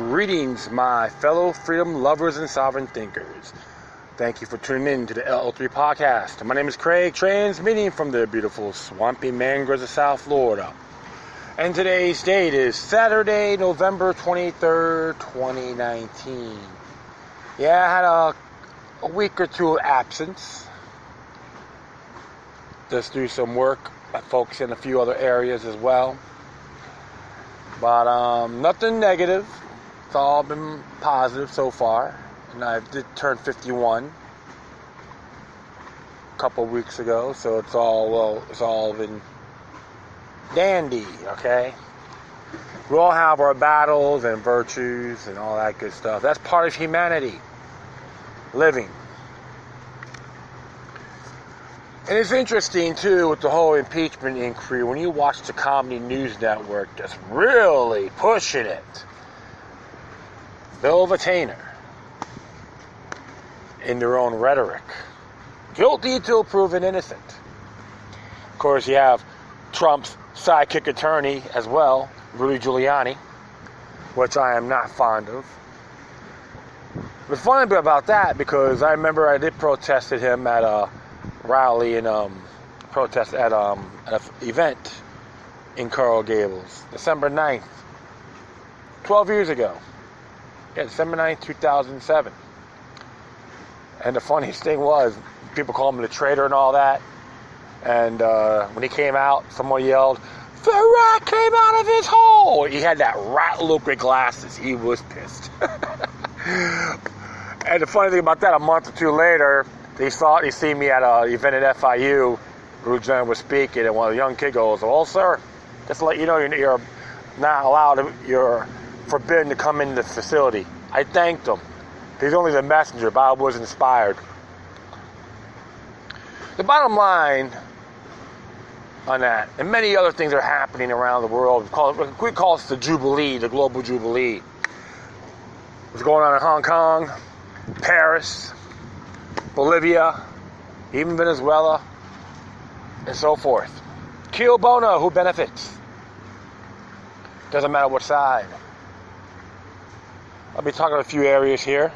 Greetings, my fellow freedom lovers and sovereign thinkers. Thank you for tuning in to the LL3 podcast. My name is Craig, transmitting from the beautiful swampy mangroves of South Florida. And today's date is Saturday, November 23rd, 2019. Yeah, I had a week or two of absence. Just do some work. I focus in a few other areas as well. But nothing negative. It's all been positive so far. And I did turn 51 a couple weeks ago, so it's all been dandy, okay? We all have our battles and virtues and all that good stuff. That's part of humanity, living. And it's interesting, too, with the whole impeachment inquiry, when you watch the Comedy News Network that's really pushing it. Bill of Attainder, in their own rhetoric. Guilty till proven innocent. Of course, you have Trump's sidekick attorney as well, Rudy Giuliani, which I am not fond of. The funny bit about that, because I remember I did protest at him at a rally and protest at an event in Coral Gables, December 9th, 12 years ago. Yeah, December 9th, 2007. And the funniest thing was, people called him the traitor and all that. And when he came out, someone yelled, "The rat came out of his hole!" He had that rat look with glasses. He was pissed. And the funny thing about that, a month or two later, he seen me at an event at FIU. Rudy was speaking, and one of the young kids goes, "Well, sir, just to let you know, you're not allowed, you're forbidden to come into the facility." I thanked him. He's only the messenger, but I was inspired. The bottom line on that, and many other things are happening around the world. We call it the Jubilee, the global Jubilee. What's going on in Hong Kong, Paris, Bolivia, even Venezuela, and so forth. Cui bono, who benefits? Doesn't matter what side. I'll be talking about a few areas here.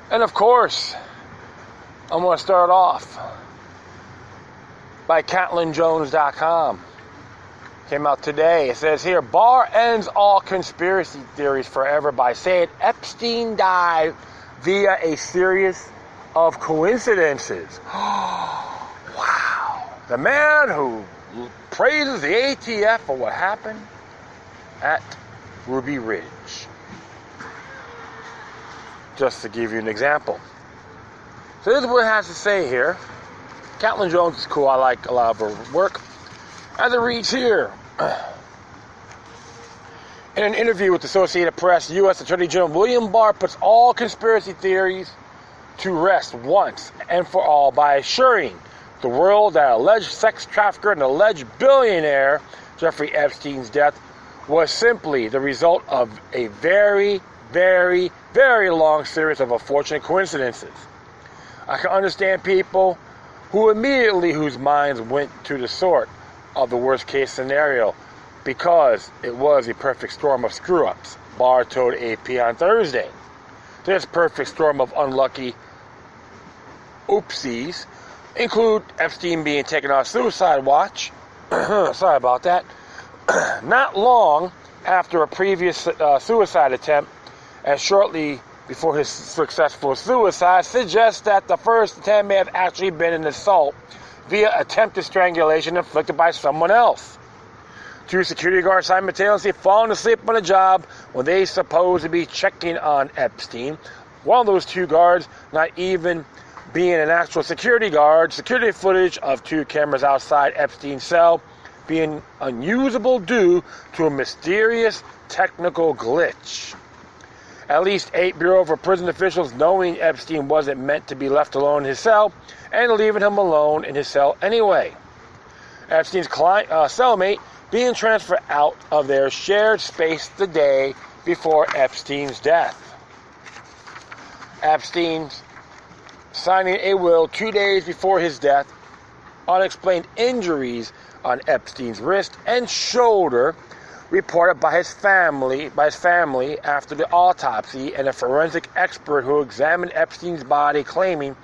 And of course, I'm going to start off by CatlinJones.com. Came out today. It says here, Barr ends all conspiracy theories forever by saying Epstein died via a series of coincidences. Wow. The man who praises the ATF for what happened at Ruby Ridge. Just to give you an example. So this is what it has to say here. Catlin Jones is cool. I like a lot of her work. As it reads here, in an interview with the Associated Press, U.S. Attorney General William Barr puts all conspiracy theories to rest once and for all by assuring the world that alleged sex trafficker and alleged billionaire Jeffrey Epstein's death was simply the result of a very, very, very long series of unfortunate coincidences. I can understand people whose minds went to the sort of the worst case scenario because it was a perfect storm of screw-ups, Barr told AP on Thursday. This perfect storm of unlucky oopsies include Epstein being taken off suicide watch, sorry about that, not long after a previous suicide attempt, and shortly before his successful suicide, suggests that the first attempt may have actually been an assault via attempted strangulation inflicted by someone else. Two security guards simultaneously falling asleep on the job when they supposed to be checking on Epstein. One of those two guards not even being an actual security guard. Security footage of two cameras outside Epstein's cell being unusable due to a mysterious technical glitch. At least 8 Bureau of Prison officials, knowing Epstein wasn't meant to be left alone in his cell, and leaving him alone in his cell anyway. Epstein's cellmate being transferred out of their shared space the day before Epstein's death. Epstein signing a will 2 days before his death. Unexplained injuries on Epstein's wrist and shoulder reported by his family after the autopsy, and a forensic expert who examined Epstein's body claiming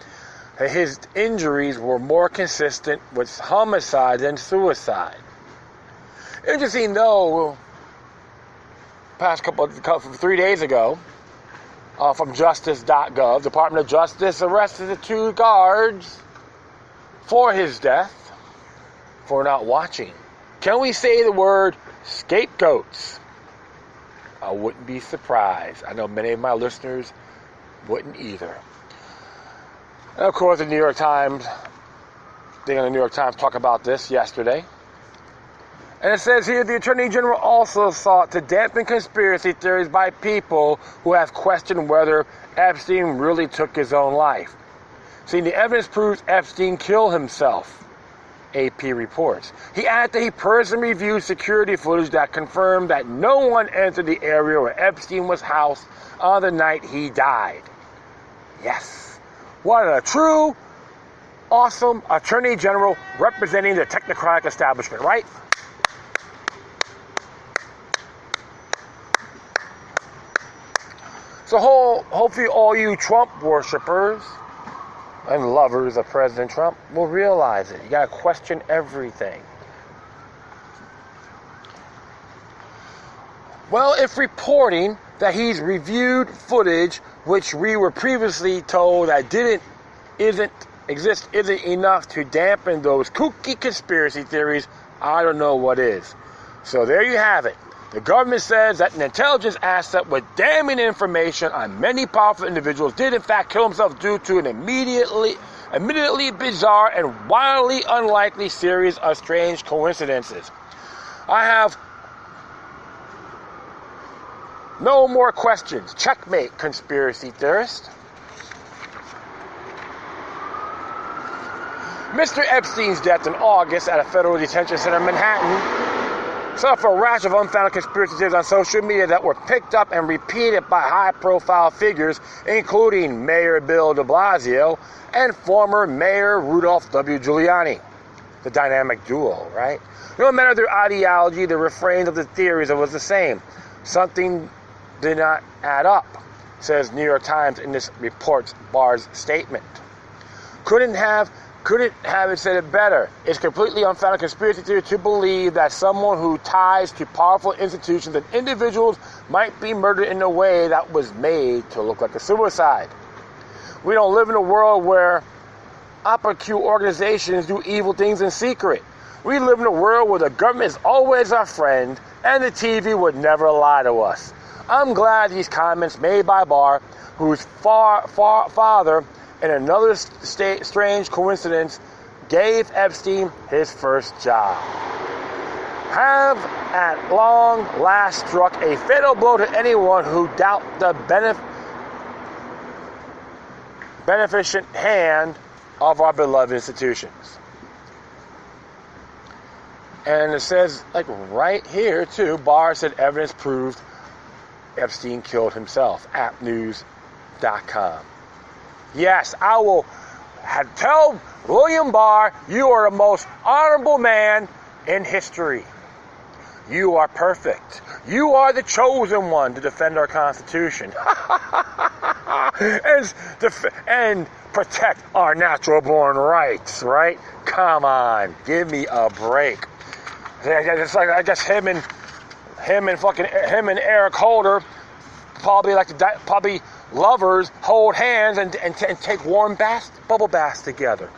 that his injuries were more consistent with homicide than suicide. Interesting though, past 3 days ago, from justice.gov, Department of Justice arrested the 2 guards for his death for not watching. Can we say the word scapegoats? I wouldn't be surprised. I know many of my listeners wouldn't either. And of course, the New York Times talked about this yesterday. And it says here, the Attorney General also sought to dampen conspiracy theories by people who have questioned whether Epstein really took his own life. See, the evidence proves Epstein killed himself, AP reports. He added that he personally reviewed security footage that confirmed that no one entered the area where Epstein was housed on the night he died. Yes, what a true, awesome Attorney General representing the technocratic establishment, right? So hopefully all you Trump worshipers and lovers of President Trump will realize it. You got to question everything. Well, if reporting that he's reviewed footage which we were previously told that isn't enough to dampen those kooky conspiracy theories, I don't know what is. So there you have it. The government says that an intelligence asset with damning information on many powerful individuals did in fact kill himself due to an admittedly bizarre and wildly unlikely series of strange coincidences. I have no more questions. Checkmate, conspiracy theorist. Mr. Epstein's death in August at a federal detention center in Manhattan set off a rash of unfounded conspiracy theories on social media that were picked up and repeated by high-profile figures, including Mayor Bill de Blasio and former Mayor Rudolph W. Giuliani. The dynamic duo, right? No matter their ideology, the refrains of the theories was the same. Something did not add up, says New York Times in this report's Barr's statement. Couldn't have it said it better. It's completely unfounded conspiracy theory to believe that someone who ties to powerful institutions and individuals might be murdered in a way that was made to look like a suicide. We don't live in a world where opportune organizations do evil things in secret. We live in a world where the government is always our friend and the TV would never lie to us. I'm glad these comments made by Barr, whose father, in another strange coincidence, gave Epstein his first job, have at long last struck a fatal blow to anyone who doubt the beneficent hand of our beloved institutions. And it says, like right here too, Barr said evidence proved Epstein killed himself. Appnews.com. Yes, I will tell William Barr, you are the most honorable man in history. You are perfect. You are the chosen one to defend our Constitution and protect our natural-born rights, right? Come on, give me a break. It's like, I guess him and Eric Holder probably lovers hold hands and take warm bubble baths together.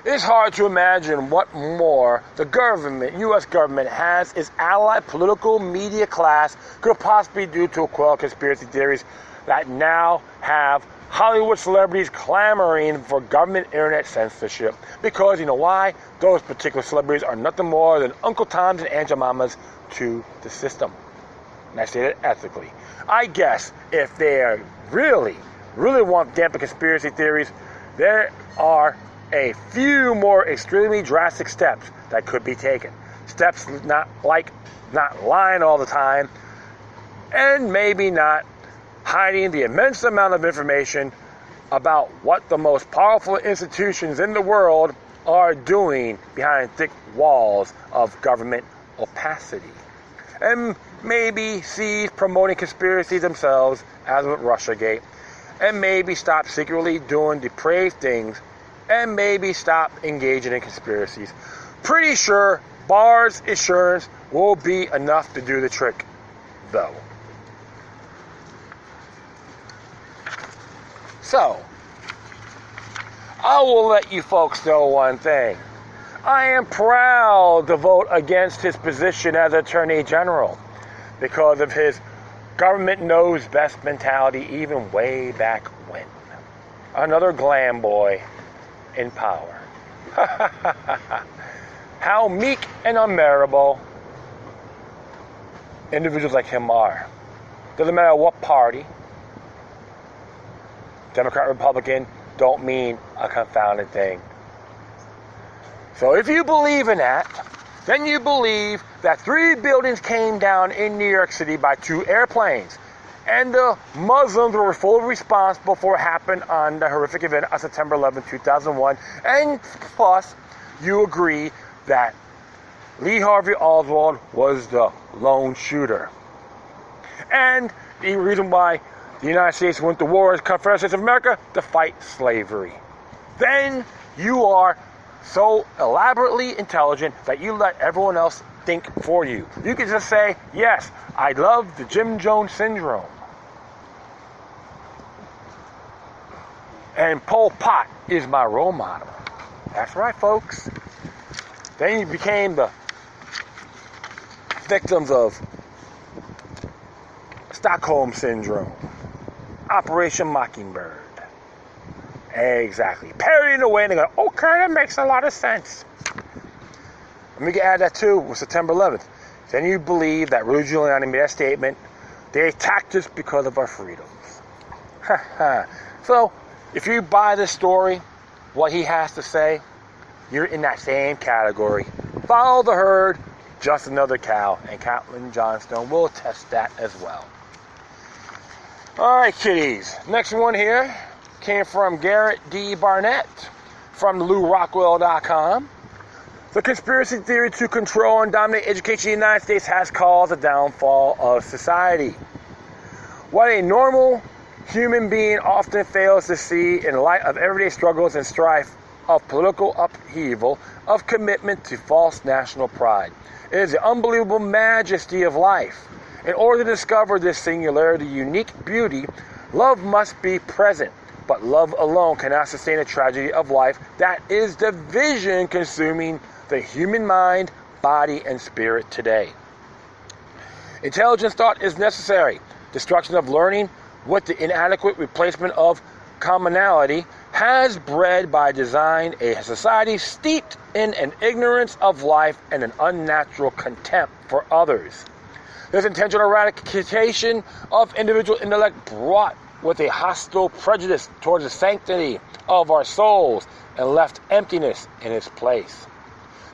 It's hard to imagine what more the government, U.S. government, has its allied political media class could possibly do to quell conspiracy theories that now have Hollywood celebrities clamoring for government internet censorship. Because, you know why? Those particular celebrities are nothing more than Uncle Toms and Aunt Jemimas to the system. And I say that ethically. I guess if they really want to dampen conspiracy theories, there are a few more extremely drastic steps that could be taken. Steps not lying all the time, and maybe not hiding the immense amount of information about what the most powerful institutions in the world are doing behind thick walls of government opacity. and maybe cease promoting conspiracies themselves, as with Russiagate, and maybe stop secretly doing depraved things, and maybe stop engaging in conspiracies. Pretty sure Barr's insurance will be enough to do the trick, though. So, I will let you folks know one thing. I am proud to vote against his position as Attorney General because of his government knows best mentality even way back when. Another glam boy in power. How meek and unbearable individuals like him are. Doesn't matter what party. Democrat, Republican, don't mean a confounded thing. So if you believe in that, then you believe that 3 buildings came down in New York City by 2 airplanes, and the Muslims were fully responsible for what happened on the horrific event on September 11, 2001, and plus, you agree that Lee Harvey Oswald was the lone shooter. And the reason why the United States went to war as Confederate States of America to fight slavery. Then you are so elaborately intelligent that you let everyone else think for you. You can just say, yes, I love the Jim Jones syndrome. And Pol Pot is my role model. That's right, folks. Then you became the victims of Stockholm Syndrome. Operation Mockingbird. Exactly. Parodying away and they go, okay, that makes a lot of sense. Let me add that too with September 11th. Then you believe that Rudy Giuliani made that statement. They attacked us because of our freedoms. So, if you buy this story, what he has to say, you're in that same category. Follow the herd, just another cow. And Caitlin Johnstone will attest that as well. Alright, kiddies. Next one here came from Garrett D. Barnett from LouRockwell.com. The conspiracy theory to control and dominate education in the United States has caused the downfall of society. What a normal human being often fails to see in light of everyday struggles and strife, of political upheaval, of commitment to false national pride. It is the unbelievable majesty of life. In order to discover this singularity, unique beauty, love must be present. But love alone cannot sustain a tragedy of life that is the vision consuming the human mind, body, and spirit today. Intelligent thought is necessary. Destruction of learning with the inadequate replacement of commonality has bred by design a society steeped in an ignorance of life and an unnatural contempt for others. This intentional eradication of individual intellect brought with a hostile prejudice towards the sanctity of our souls and left emptiness in its place.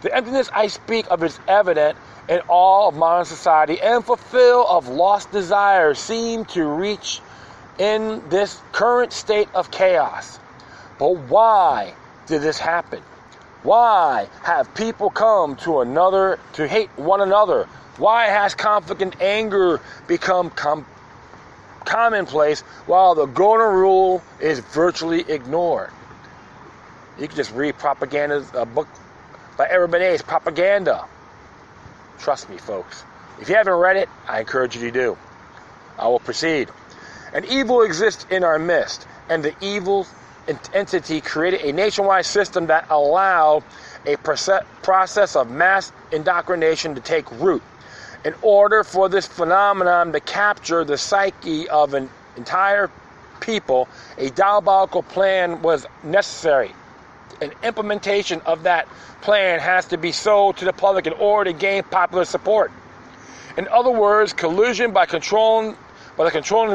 The emptiness I speak of is evident in all of modern society and fulfill of lost desires seem to reach in this current state of chaos. But why did this happen? Why have people come to hate one another? Why has conflict and anger become commonplace while the golden rule is virtually ignored? You can just read a book by Edward Bernays, Propaganda. Trust me, folks. If you haven't read it, I encourage you to do. I will proceed. An evil exists in our midst, and the evil entity created a nationwide system that allowed a process of mass indoctrination to take root. In order for this phenomenon to capture the psyche of an entire people, a diabolical plan was necessary. An implementation of that plan has to be sold to the public in order to gain popular support. In other words, collusion by the controlling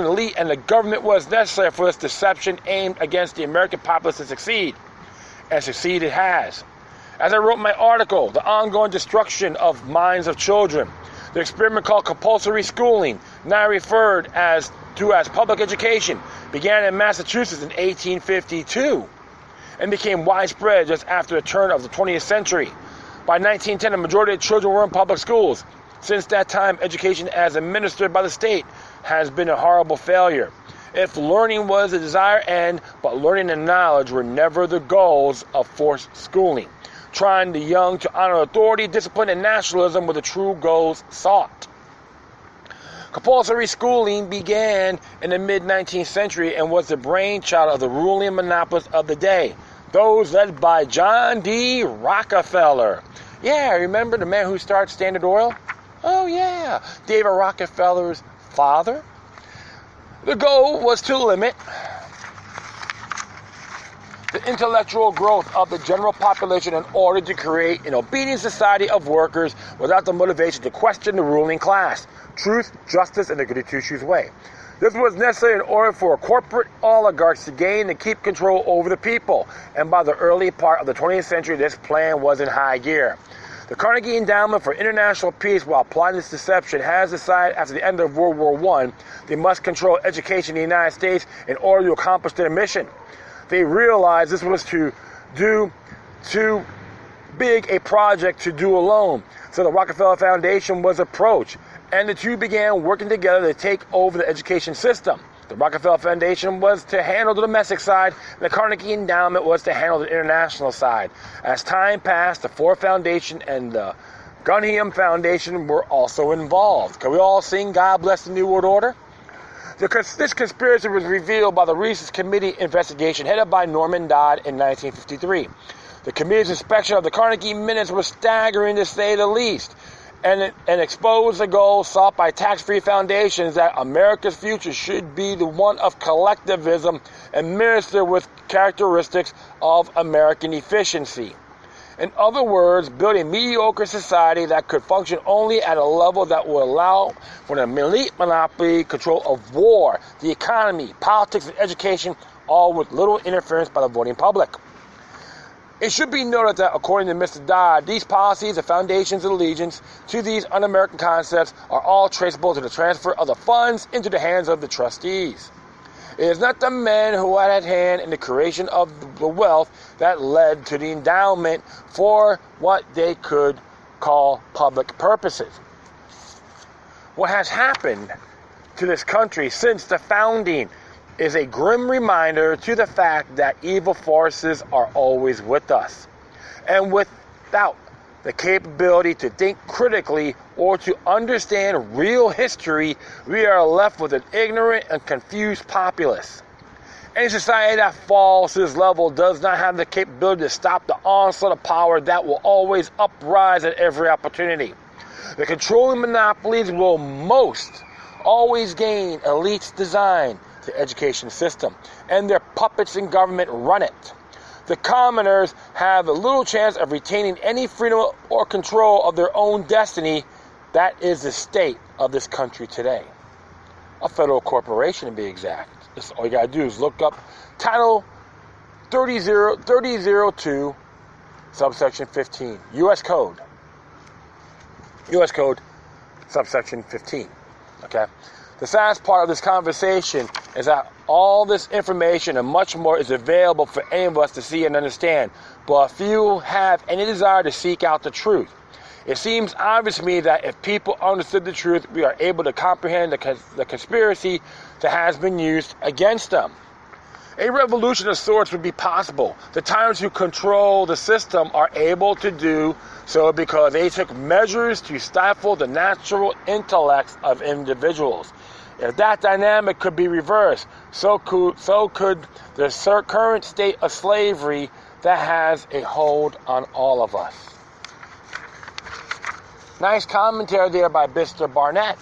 elite and the government was necessary for this deception aimed against the American populace to succeed. And succeed it has. As I wrote in my article, the ongoing destruction of minds of children, the experiment called compulsory schooling, now referred to as public education, began in Massachusetts in 1852 and became widespread just after the turn of the 20th century. By 1910, the majority of children were in public schools. Since that time, education as administered by the state has been a horrible failure. If learning was a desired end, but learning and knowledge were never the goals of forced schooling. Trying the young to honor authority, discipline, and nationalism were the true goals sought. Compulsory schooling began in the mid-19th century and was the brainchild of the ruling monopolists of the day, those led by John D. Rockefeller. Yeah, remember the man who started Standard Oil? Oh yeah, David Rockefeller's father. The goal was to limit the intellectual growth of the general population in order to create an obedient society of workers without the motivation to question the ruling class. Truth, justice, and the goody two-shoes way. This was necessary in order for corporate oligarchs to gain and keep control over the people. And by the early part of the 20th century, this plan was in high gear. The Carnegie Endowment for International Peace, while plotting this deception, has decided after the end of World War I, they must control education in the United States in order to accomplish their mission. They realized this was too big a project to do alone. So the Rockefeller Foundation was approached, and the two began working together to take over the education system. The Rockefeller Foundation was to handle the domestic side, and the Carnegie Endowment was to handle the international side. As time passed, the Ford Foundation and the Guggenheim Foundation were also involved. Can we all sing God Bless the New World Order? This conspiracy was revealed by the Research Committee investigation headed by Norman Dodd in 1953. The committee's inspection of the Carnegie minutes was staggering, to say the least, and exposed the goal sought by tax-free foundations that America's future should be the one of collectivism administered with characteristics of American efficiency. In other words, build a mediocre society that could function only at a level that would allow for an elite monopoly control of war, the economy, politics, and education, all with little interference by the voting public. It should be noted that, according to Mr. Dodd, these policies, the foundation's allegiance to these un-American concepts are all traceable to the transfer of the funds into the hands of the trustees. It is not the men who had a hand in the creation of the wealth that led to the endowment for what they could call public purposes. What has happened to this country since the founding is a grim reminder to the fact that evil forces are always with us. And without the capability to think critically or to understand real history, we are left with an ignorant and confused populace. Any society that falls to this level does not have the capability to stop the onslaught of power that will always uprise at every opportunity. The controlling monopolies will most always gain elites design the education system, and their puppets in government run it. The commoners have a little chance of retaining any freedom or control of their own destiny. That is the state of this country today. A federal corporation, to be exact. All you got to do is look up Title 3002, subsection 15, U.S. Code. U.S. Code, subsection 15. Okay? The saddest part of this conversation is that all this information and much more is available for any of us to see and understand, but few have any desire to seek out the truth. It seems obvious to me that if people understood the truth, we are able to comprehend the conspiracy that has been used against them. A revolution of sorts would be possible. The tyrants who control the system are able to do so because they took measures to stifle the natural intellects of individuals. If that dynamic could be reversed, so could the current state of slavery that has a hold on all of us. Nice commentary there by Mr. Barnett.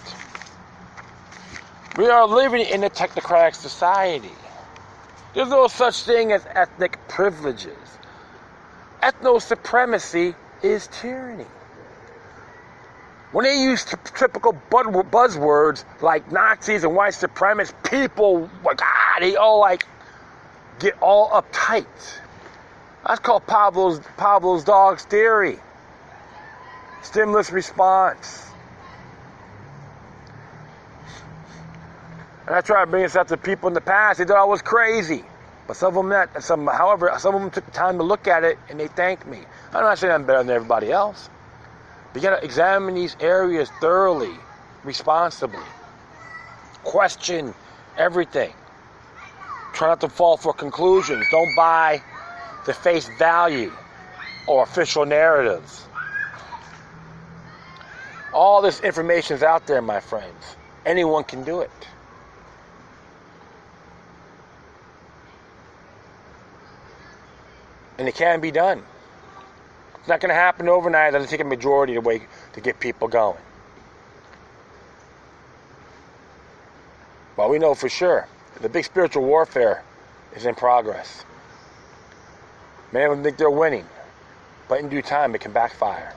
We are living in a technocratic society. There's no such thing as ethnic privileges. Ethno-supremacy is tyranny. When they use typical buzzwords like Nazis and white supremacists, people, they all get all uptight. That's called Pavlov's dog's theory. Stimulus response. And I try to bring this up to people in the past. They thought I was crazy. But some of them took the time to look at it and they thanked me. I'm not saying I'm better than everybody else. You got to examine these areas thoroughly, responsibly. Question everything. Try not to fall for conclusions. Don't buy the face value or official narratives. All this information is out there, my friends. Anyone can do it. And it can be done. It's not going to happen overnight. It doesn't take a majority of the way to get people going. But we know for sure the big spiritual warfare is in progress. Many of them think they're winning, but in due time it can backfire.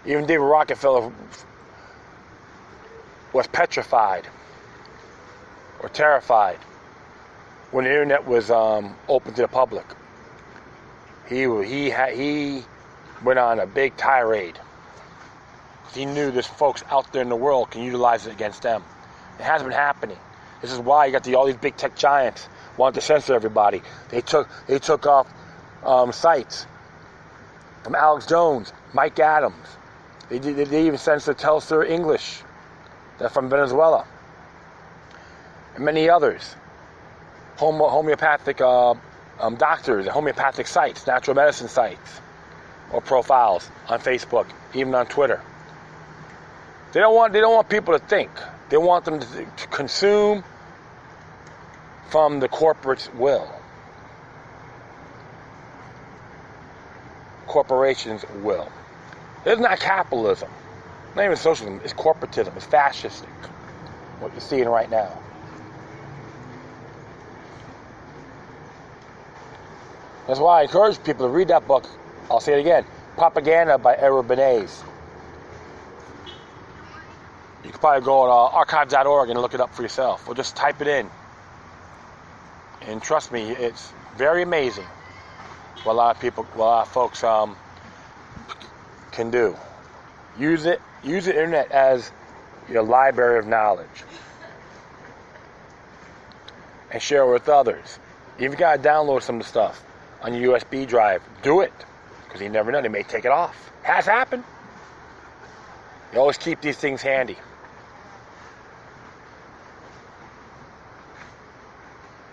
Even David Rockefeller was petrified or terrified when the internet was open to the public. He went on a big tirade. He knew there's folks out there in the world can utilize it against them. It has been happening. This is why you got all these big tech giants wanting to censor everybody. They took off sites from Alex Jones, Mike Adams. They even censored Telstra English. They're from Venezuela. And many others. Homeopathic doctors, homeopathic sites, natural medicine sites, or profiles on Facebook, even on Twitter. They don't want people to think. They want them to consume from the corporate's will. Corporations' will. It's not capitalism. Not even socialism. It's corporatism. It's fascistic. What you're seeing right now. That's why I encourage people to read that book. I'll say it again. Propaganda by Edward Bernays. You can probably go on archive.org and look it up for yourself. Or just type it in. And trust me, it's very amazing what a lot of folks can do. Use the internet as your library of knowledge. And share it with others. You've got to download some of the stuff on your USB drive. Do it. Because you never know, they may take it off. Has happened. You always keep these things handy.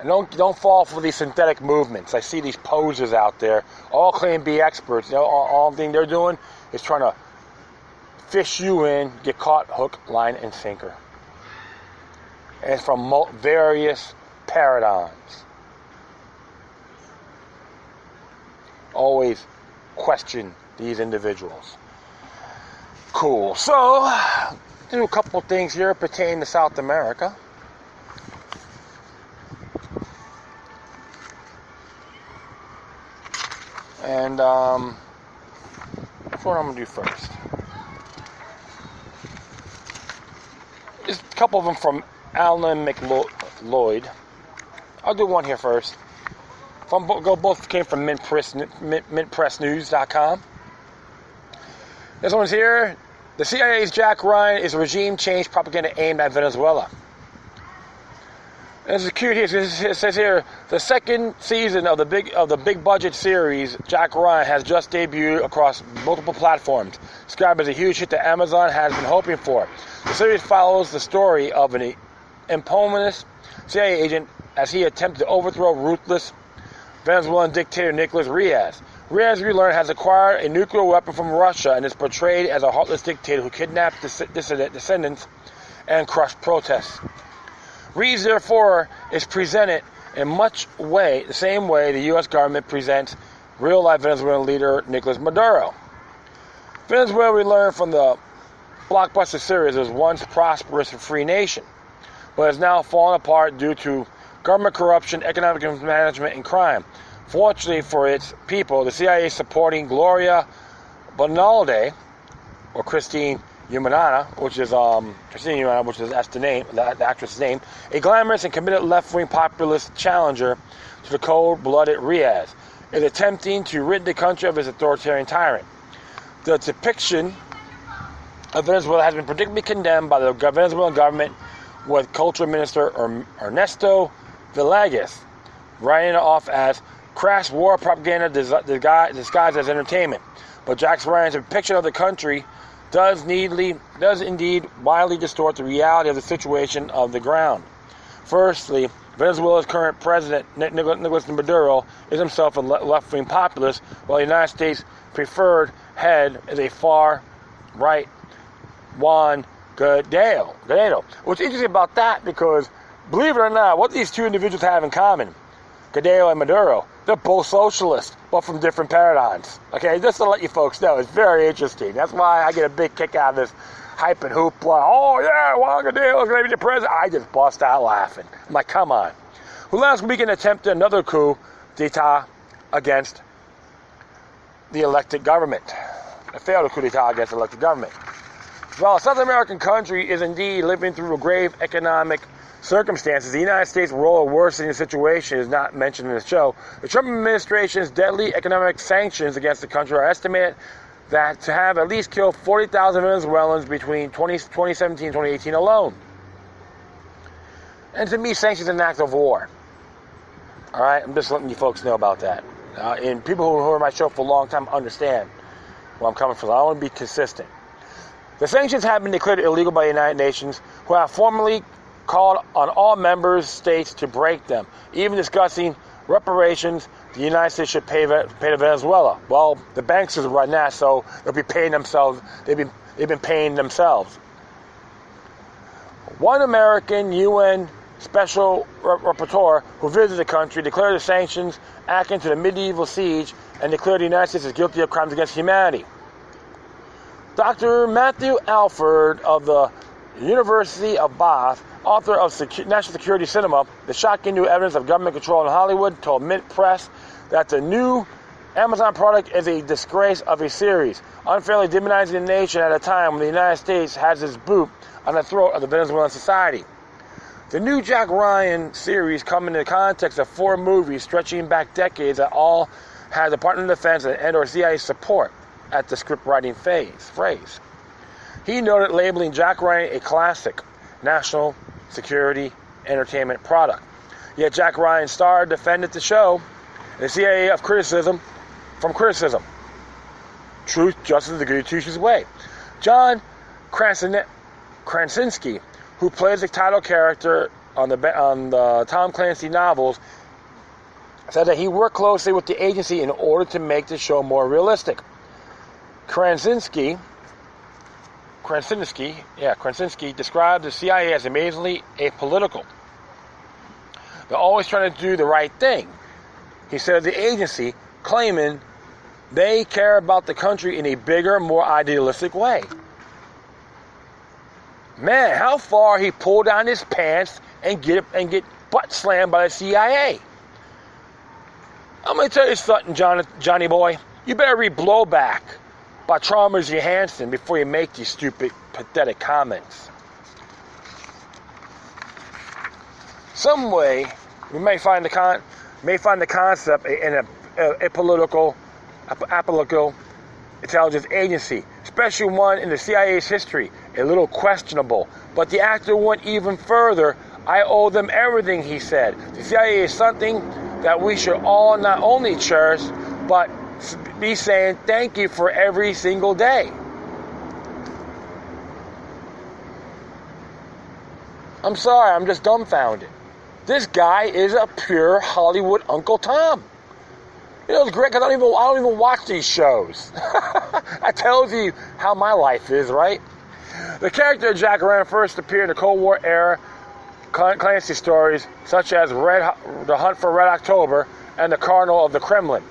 And don't fall for these synthetic movements. I see these posers out there, all claim to be experts. You know, all thing they're doing is trying to fish you in, get caught hook, line, and sinker. And it's from various paradigms. Always question these individuals. Cool. So, do a couple things here pertaining to South America. And that's what I'm going to do first. Just a couple of them from Alan McLeod. I'll do one here first. Both came from mintpressnews.com. This one's here. The CIA's Jack Ryan is a regime change propaganda aimed at Venezuela. This is cute here. It says here, the second season of the big budget series, Jack Ryan, has just debuted across multiple platforms. Described as a huge hit that Amazon has been hoping for. The series follows the story of an impotent CIA agent as he attempted to overthrow ruthless Venezuelan dictator Nicolas Riaz. Riaz, we learn, has acquired a nuclear weapon from Russia and is portrayed as a heartless dictator who kidnapped descendants and crushed protests. Riaz, therefore, is presented in the same way the U.S. government presents real-life Venezuelan leader Nicolas Maduro. Venezuela, we learn from the blockbuster series, was once prosperous and free nation, but has now fallen apart due to government corruption, economic mismanagement, and crime. Fortunately for its people, the CIA is supporting Gloria Bonalde, or Christine Humanana, which is that's the name, the actress's name, a glamorous and committed left-wing populist challenger to the cold-blooded Riaz, is attempting to rid the country of its authoritarian tyrant. The depiction of Venezuela has been particularly condemned by the Venezuelan government, with Culture Minister Ernesto Villegas writing it off as crass war propaganda disguised as entertainment. but Jack Ryan's depiction of the country does indeed wildly distort the reality of the situation of the ground. Firstly, Venezuela's current president, Nicolas Maduro, is himself a left-wing populist, while the United States' preferred head is a far-right Juan Guaido. What's interesting about that, because believe it or not, what these two individuals have in common, Guaido and Maduro, they're both socialists, but from different paradigms. Okay, just to let you folks know, it's very interesting. That's why I get a big kick out of this hype and hoopla. Oh yeah, Juan Guaido is going to be the president. I just bust out laughing. I'm like, come on. Who last weekend attempted another coup d'etat against the elected government. A failed coup d'etat against the elected government. While a South American country is indeed living through grave economic circumstances, the United States' role of worsening the situation is not mentioned in the show. The Trump administration's deadly economic sanctions against the country are estimated that to have at least killed 40,000 Venezuelans between 2017 and 2018 alone. And to me, sanctions are an act of war. All right, I'm just letting you folks know about that. And people who heard my show for a long time understand where I'm coming from. I want to be consistent. The sanctions have been declared illegal by the United Nations, who have formally called on all member states to break them, even discussing reparations the United States should pay to Venezuela. Well, the banks are right now, so they'll be paying themselves. They've been paying themselves. One American UN special rapporteur who visited the country declared the sanctions akin to the medieval siege and declared the United States as guilty of crimes against humanity. Dr. Matthew Alford of the University of Bath, author of National Security Cinema, The Shocking New Evidence of Government Control in Hollywood, told Mint Press that the new Amazon product is a disgrace of a series, unfairly demonizing the nation at a time when the United States has its boot on the throat of the Venezuelan society. The new Jack Ryan series come in the context of 4 movies stretching back decades that all had the Department of Defense and or CIA support at the script writing phrase. He noted labeling Jack Ryan a classic national security entertainment product. Yet Jack Ryan's star defended the show and the CIA of criticism. Truth, justice, the good teacher's way. John Krasinski, who plays the title character on the Tom Clancy novels, said that he worked closely with the agency in order to make the show more realistic. Krasinski described the CIA as amazingly apolitical. They're always trying to do the right thing. He said of the agency, claiming they care about the country in a bigger, more idealistic way. Man, how far he pulled down his pants and get butt slammed by the CIA. I'm going to tell you something, Johnny boy. You better read Blowback by Chalmers Johansson before you make these stupid, pathetic comments. Some way, we may find the concept in a apolitical intelligence agency, especially one in the CIA's history, a little questionable. But the actor went even further. I owe them everything, he said. The CIA is something that we should all not only cherish, but be saying thank you for every single day. I'm sorry, I'm just dumbfounded. This guy is a pure Hollywood Uncle Tom. You know, it's great because I don't even watch these shows. That tells you how my life is, right? The character of Jack Ryan first appeared in the Cold War era Clancy stories such as The Hunt for Red October and The Cardinal of the Kremlin,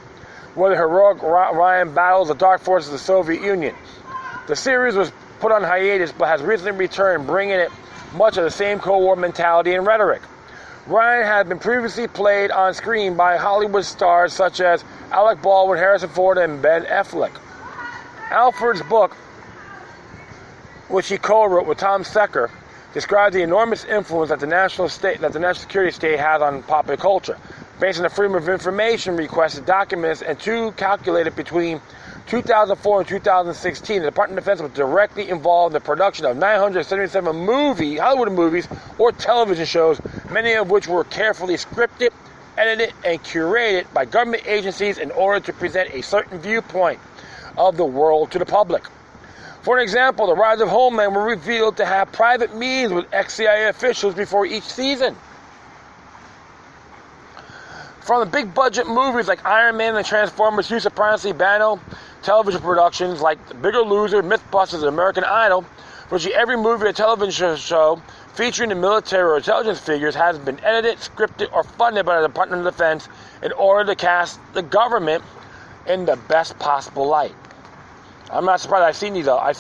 where the heroic Ryan battles the dark forces of the Soviet Union. The series was put on hiatus but has recently returned, bringing it much of the same Cold War mentality and rhetoric. Ryan had been previously played on screen by Hollywood stars such as Alec Baldwin, Harrison Ford, and Ben Affleck. Alford's book, which he co-wrote with Tom Secker, describes the enormous influence that the national security state has on popular culture. Based on the Freedom of Information requested documents and two calculated between 2004 and 2016, the Department of Defense was directly involved in the production of 977 Hollywood movies or television shows, many of which were carefully scripted, edited, and curated by government agencies in order to present a certain viewpoint of the world to the public. For an example, the rise of Homeland were revealed to have private meetings with ex-CIA officials before each season. From the big budget movies like Iron Man and Transformers to Sopranos Bano, television productions like The Bigger Loser, Mythbusters, and American Idol, virtually every movie or television show featuring the military or intelligence figures has been edited, scripted, or funded by the Department of Defense in order to cast the government in the best possible light. I'm not surprised. I've seen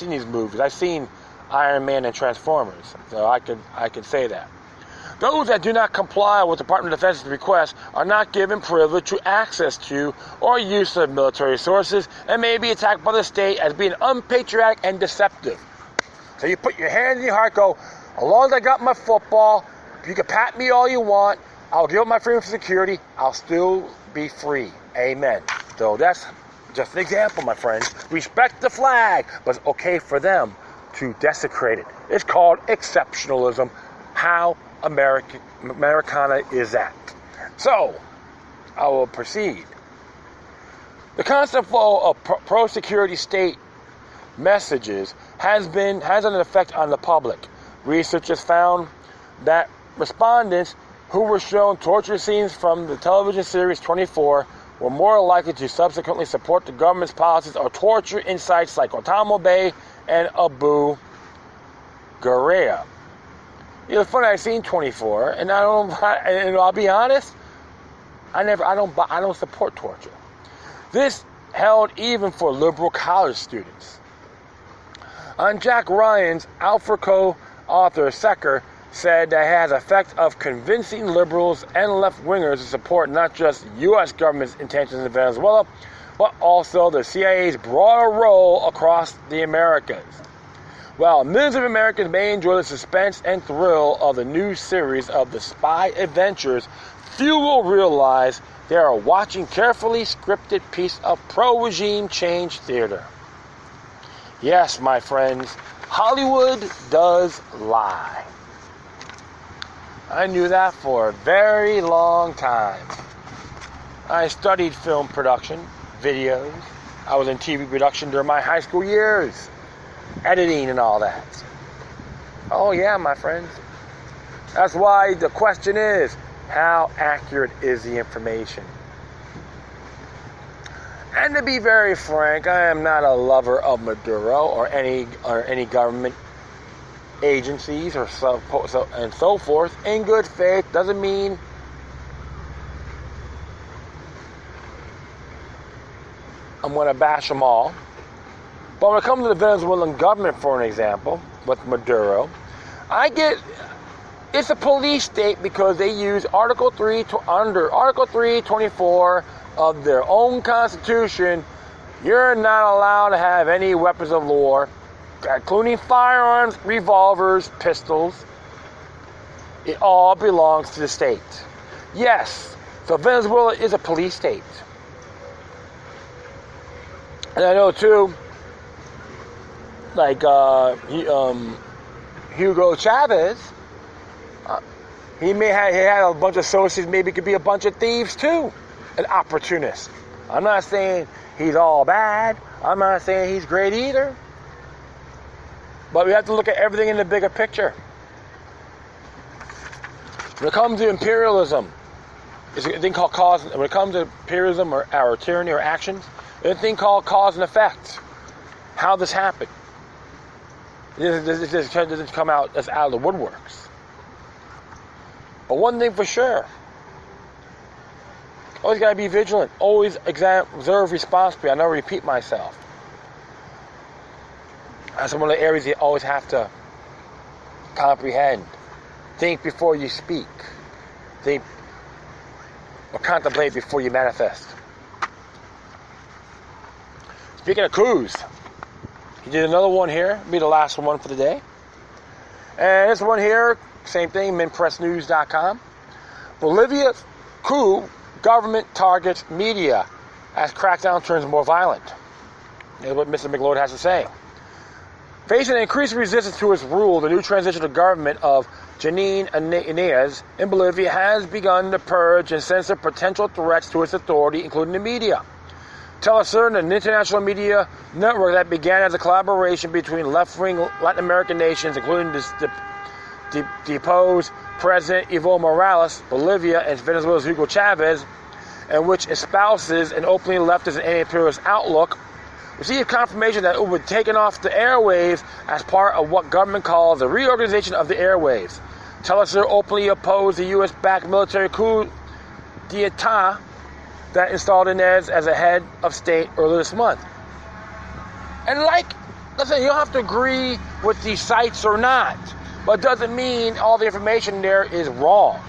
these movies. I've seen Iron Man and Transformers, so I can say that. Those that do not comply with the Department of Defense's request are not given privilege to access to or use of military sources and may be attacked by the state as being unpatriotic and deceptive. So you put your hand in your heart, go, as long as I got my football, you can pat me all you want, I'll give up my freedom for security, I'll still be free. Amen. So that's just an example, my friends. Respect the flag, but it's okay for them to desecrate it. It's called exceptionalism. How Americana is that? So, I will proceed. The constant flow of pro-security state messages has an effect on the public. Research has found that respondents who were shown torture scenes from the television series 24 were more likely to subsequently support the government's policies or torture in sites like Guantanamo Bay and Abu Ghraib. It's funny. I've seen 24, and I'll be honest. I don't support torture. This held even for liberal college students. On Jack Ryan's Alpha co-author Secker said that it has the effect of convincing liberals and left-wingers to support not just U.S. government's intentions in Venezuela, but also the CIA's broader role across the Americas. While millions of Americans may enjoy the suspense and thrill of the new series of the spy adventures, few will realize they are watching carefully scripted piece of pro-regime change theater. Yes, my friends, Hollywood does lie. I knew that for a very long time. I studied film production, videos. I was in TV production during my high school years. Editing and all that. Oh yeah, my friends. That's why the question is, how accurate is the information? And to be very frank, I am not a lover of Maduro or any government agencies or so forth. In good faith doesn't mean I'm going to bash them all. But when it comes to the Venezuelan government, for an example, with Maduro, it's a police state because they use under Article 324 of their own constitution. You're not allowed to have any weapons of war, including firearms, revolvers, pistols. It all belongs to the state. Yes, so Venezuela is a police state. And I know too, like Hugo Chavez, he had a bunch of associates, maybe could be a bunch of thieves too, and opportunists. I'm not saying he's all bad. I'm not saying he's great either. But we have to look at everything in the bigger picture. When it comes to imperialism, it's a thing called cause. When it comes to imperialism or tyranny or actions, there's a thing called cause and effect. How this happened. This doesn't come out as out of the woodworks. But one thing for sure, always got to be vigilant. Always observe responsibly. I never repeat myself. That's one of the areas you always have to comprehend. Think before you speak. Think or contemplate before you manifest. Speaking of coups, he did another one here. It'll be the last one for the day. And this one here, same thing, minpressnews.com. Bolivia's coup government targets media as crackdown turns more violent. That's what Mr. McLeod has to say. Facing increased resistance to its rule, the new transitional government of Janine Áñez in Bolivia has begun to purge and censor potential threats to its authority, including the media. Telesur, an international media network that began as a collaboration between left-wing Latin American nations, including the deposed President Evo Morales, Bolivia, and Venezuela's Hugo Chavez, and which espouses an openly leftist and anti-imperialist outlook, received confirmation that it would be taken off the airwaves as part of what government calls the reorganization of the airwaves. Telesur openly opposed the U.S.-backed military coup d'etat that installed Inez as a head of state earlier this month. And listen, you don't have to agree with these sites or not, but it doesn't mean all the information there is wrong.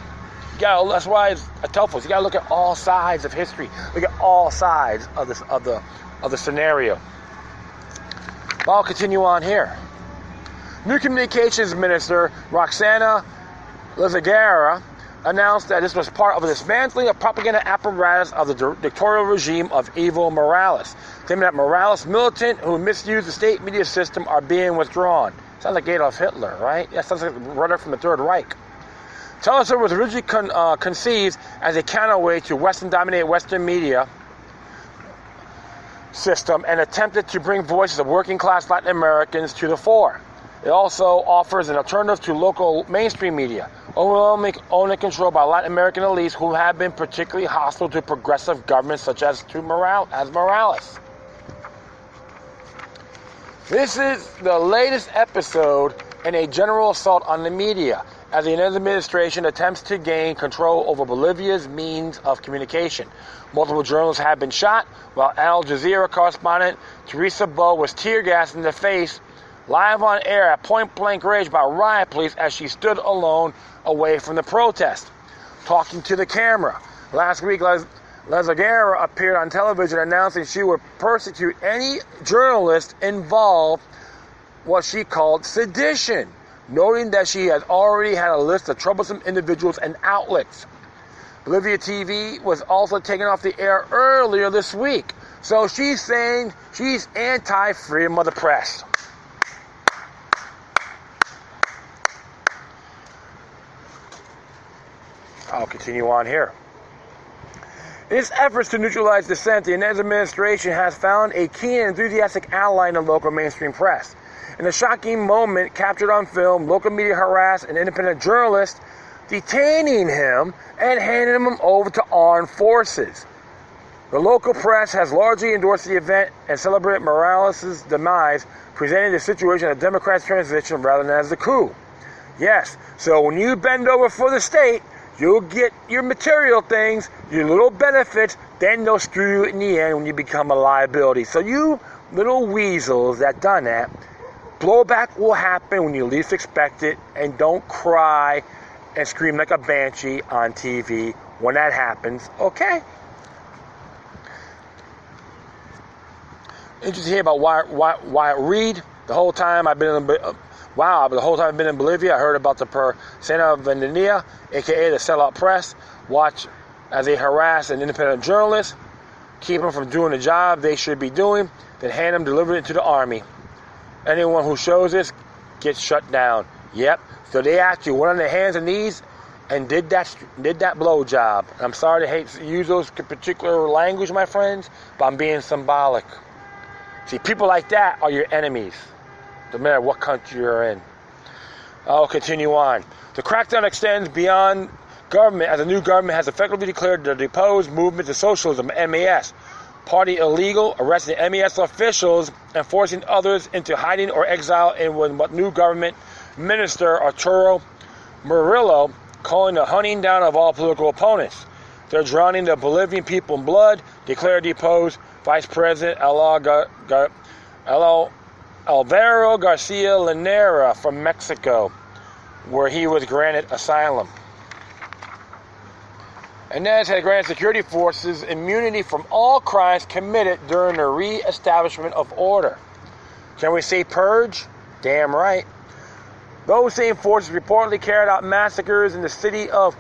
That's why I tell folks, you gotta look at all sides of history. Look at all sides of the scenario. But I'll continue on here. New Communications Minister Roxana Lezaguera announced that this was part of a dismantling of propaganda apparatus of the dictatorial regime of Evo Morales, claiming that Morales militants who misuse the state media system are being withdrawn. Sounds like Adolf Hitler, right? That sounds like a runner from the Third Reich. Telesur was originally conceived as a counterweight to Western-dominated Western media system and attempted to bring voices of working-class Latin Americans to the fore. It also offers an alternative to local mainstream media, overwhelmingly owned and controlled by Latin American elites who have been particularly hostile to progressive governments such as Morales. This is the latest episode in a general assault on the media, as the Inez administration attempts to gain control over Bolivia's means of communication. Multiple journalists have been shot, while Al Jazeera correspondent Teresa Bo was tear-gassed in the face live on air at point-blank range by riot police as she stood alone away from the protest, talking to the camera. Last week, Lezaguera appeared on television announcing she would persecute any journalist involved what she called sedition, noting that she had already had a list of troublesome individuals and outlets. Bolivia TV was also taken off the air earlier this week, so she's saying she's anti-freedom of the press. I'll continue on here. In its efforts to neutralize dissent, the Inez administration has found a keen and enthusiastic ally in the local mainstream press. In a shocking moment captured on film, local media harassed an independent journalist, detaining him and handing him over to armed forces. The local press has largely endorsed the event and celebrated Morales' demise, presenting the situation as a democratic transition rather than as a coup. Yes, so when you bend over for the state, you'll get your material things, your little benefits, then they'll screw you in the end when you become a liability. So you little weasels that done that, blowback will happen when you least expect it, and don't cry and scream like a banshee on TV when that happens, okay? Interesting to hear about Wyatt Reed. The whole time I've been in Bolivia, I heard about the Persona Vendida, a.k.a. the sellout press. Watch as they harass an independent journalist, keep them from doing the job they should be doing, then hand them delivered it to the army. Anyone who shows this gets shut down. Yep. So they actually went on their hands and knees and did that blow job. I'm sorry to use those particular language, my friends, but I'm being symbolic. See, people like that are your enemies, no matter what country you're in. I'll continue on. The crackdown extends beyond government as the new government has effectively declared the deposed movement of socialism, MAS, party illegal, arresting MAS officials and forcing others into hiding or exile in what new government minister Arturo Murillo calling the hunting down of all political opponents. They're drowning the Bolivian people in blood, declared deposed Vice President Alvaro Garcia Linera from Mexico, where he was granted asylum. Inez had granted security forces immunity from all crimes committed during the re-establishment of order. Can we say purge? Damn right. Those same forces reportedly carried out massacres in the city of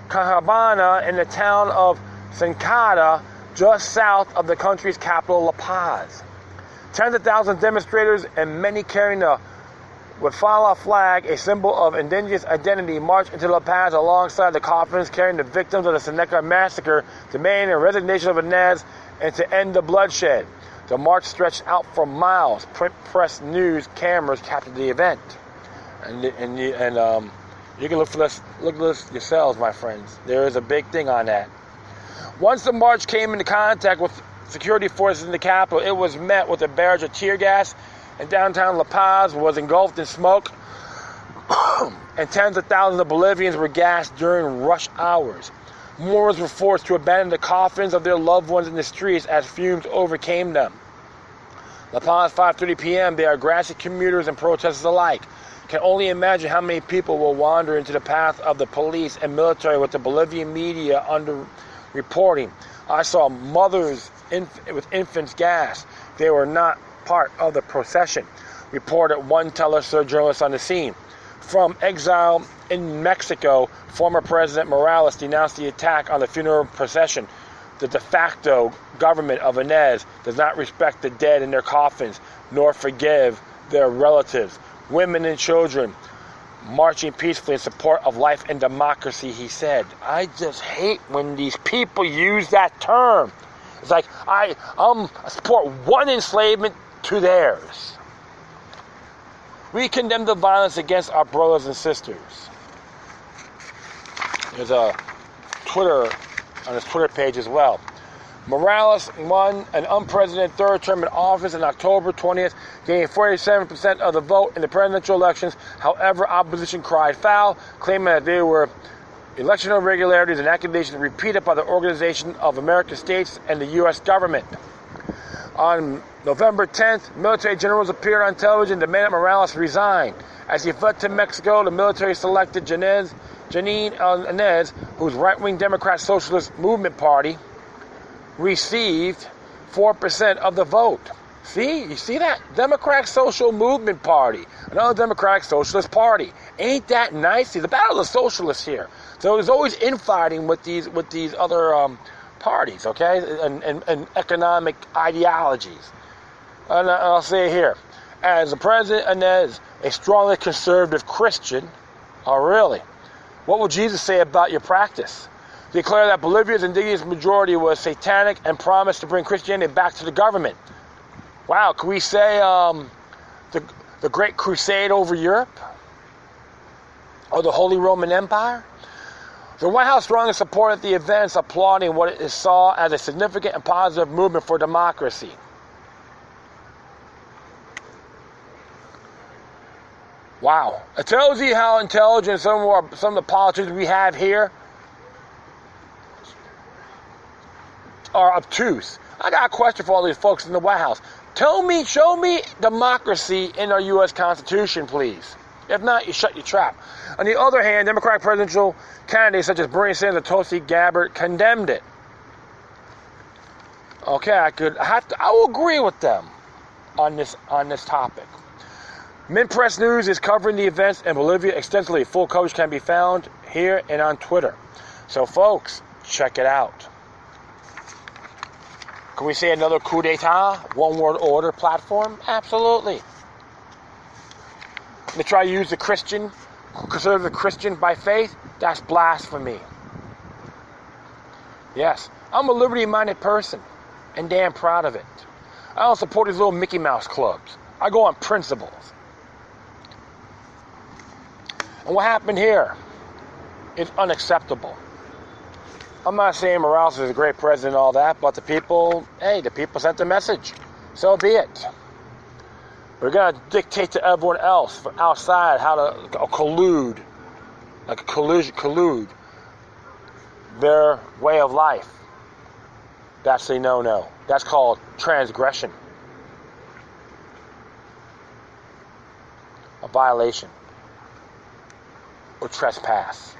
Cahabana and the town of Sencada, just south of the country's capital, La Paz. Tens of thousands of demonstrators and many carrying the Wafala flag, a symbol of indigenous identity, marched into La Paz alongside the coffins carrying the victims of the Seneca massacre, demanding the resignation of Inez and to end the bloodshed. The march stretched out for miles. Print, press, news, cameras captured the event. And you can look at this yourselves, my friends. There is a big thing on that. Once the march came into contact with security forces in the capital, it was met with a barrage of tear gas, and downtown La Paz was engulfed in smoke, and tens of thousands of Bolivians were gassed during rush hours. Mourners were forced to abandon the coffins of their loved ones in the streets as fumes overcame them. La Paz, 5:30 p.m., they are grassy commuters and protesters alike. Can only imagine how many people will wander into the path of the police and military with the Bolivian media under reporting. I saw mothers with infants gassed. They were not part of the procession, reported one Telesur journalist on the scene. From exile in Mexico, former President Morales denounced the attack on the funeral procession. The de facto government of Inez does not respect the dead in their coffins, nor forgive their relatives, women and children, marching peacefully in support of life and democracy, he said. I just hate when these people use that term. It's like, I support one enslavement to theirs. We condemn the violence against our brothers and sisters. There's a Twitter, on his Twitter page as well. Morales won an unprecedented third term in office on October 20th, gaining 47% of the vote in the presidential elections. However, opposition cried foul, claiming that there were election irregularities and accusations repeated by the Organization of American States and the U.S. government. On November 10th, military generals appeared on television demanding Morales resign. As he fled to Mexico, the military selected Janine Inez, whose right-wing Democrat Socialist Movement Party received 4% of the vote. See? You see that? Democratic Social Movement Party. Another Democratic Socialist Party. Ain't that nice? See, the battle of the socialists here. So there's always infighting with these other parties, okay? And economic ideologies. And I'll say it here. As the President Inez, a strongly conservative Christian, oh really? What will Jesus say about your practice? Declare that Bolivia's indigenous majority was satanic and promised to bring Christianity back to the government. Wow, can we say the Great Crusade over Europe? Or the Holy Roman Empire? The White House strongly supported the events, applauding what it saw as a significant and positive movement for democracy. Wow. It tells you how intelligent some of the politicians we have here are obtuse. I got a question for all these folks in the White House. Show me democracy in our U.S. Constitution, please. If not, you shut your trap. On the other hand, Democratic presidential candidates such as Bernie Sanders and Tulsi Gabbard condemned it. Okay, I will agree with them on this topic. Minpress News is covering the events in Bolivia extensively. Full coverage can be found here and on Twitter. So, folks, check it out. Can we say another coup d'etat, one world order platform? Absolutely. They try to use the conservative Christian by faith. That's blasphemy. Yes, I'm a liberty-minded person and damn proud of it. I don't support these little Mickey Mouse clubs. I go on principles. And what happened here is unacceptable. I'm not saying Morales is a great president and all that, but the people sent the message. So be it. We're going to dictate to everyone else from outside how to collude their way of life. That's a no-no. That's called transgression. A violation. Or trespass.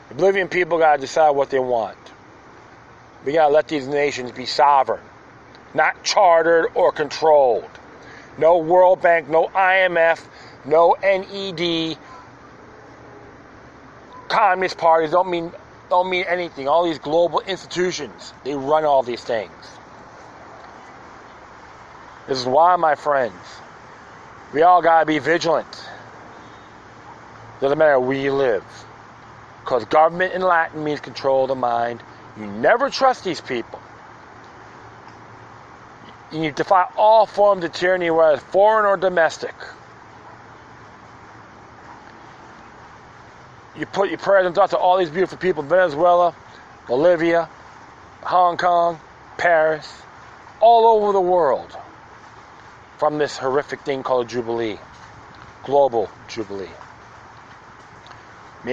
The Bolivian people got to decide what they want. We got to let these nations be sovereign, not chartered or controlled. No World Bank, no IMF, no NED. Communist parties don't mean anything. All these global institutions, they run all these things. This is why, my friends, we all got to be vigilant. Doesn't matter where you live. Because government in Latin means control of the mind. You never trust these people. You defy all forms of tyranny, whether foreign or domestic. You put your prayers and thoughts to all these beautiful people in Venezuela, Bolivia, Hong Kong, Paris, all over the world, from this horrific thing called a Jubilee, global Jubilee.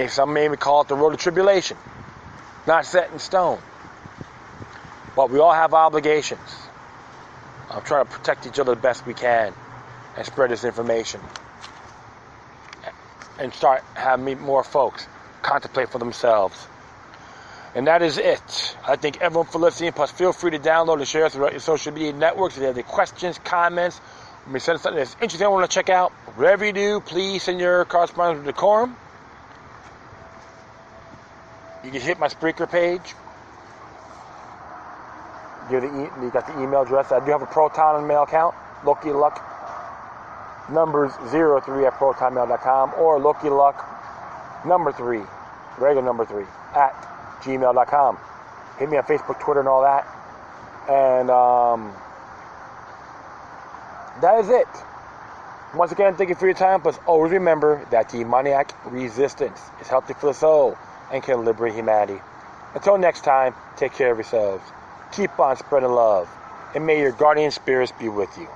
Some may call it the road of tribulation, not set in stone. But we all have obligations. I'm trying to protect each other the best we can and spread this information. And start having more folks contemplate for themselves. And that is it. I thank everyone for listening. Plus, feel free to download and share us throughout your social media networks. If you have any questions, comments, or me send something that's interesting I want to check out, whatever you do, please send your correspondence with decorum. You can hit my Spreaker page. You got the email address. I do have a Proton mail account, Loki Luck. Numbers 03 at protonmail.com or Loki Luck number 3, regular number 3 at gmail.com. Hit me on Facebook, Twitter, and all that. And that is it. Once again, thank you for your time. Plus, always remember that demoniac resistance is healthy for the soul and can liberate humanity. Until next time, take care of yourselves. Keep on spreading love. And may your guardian spirits be with you.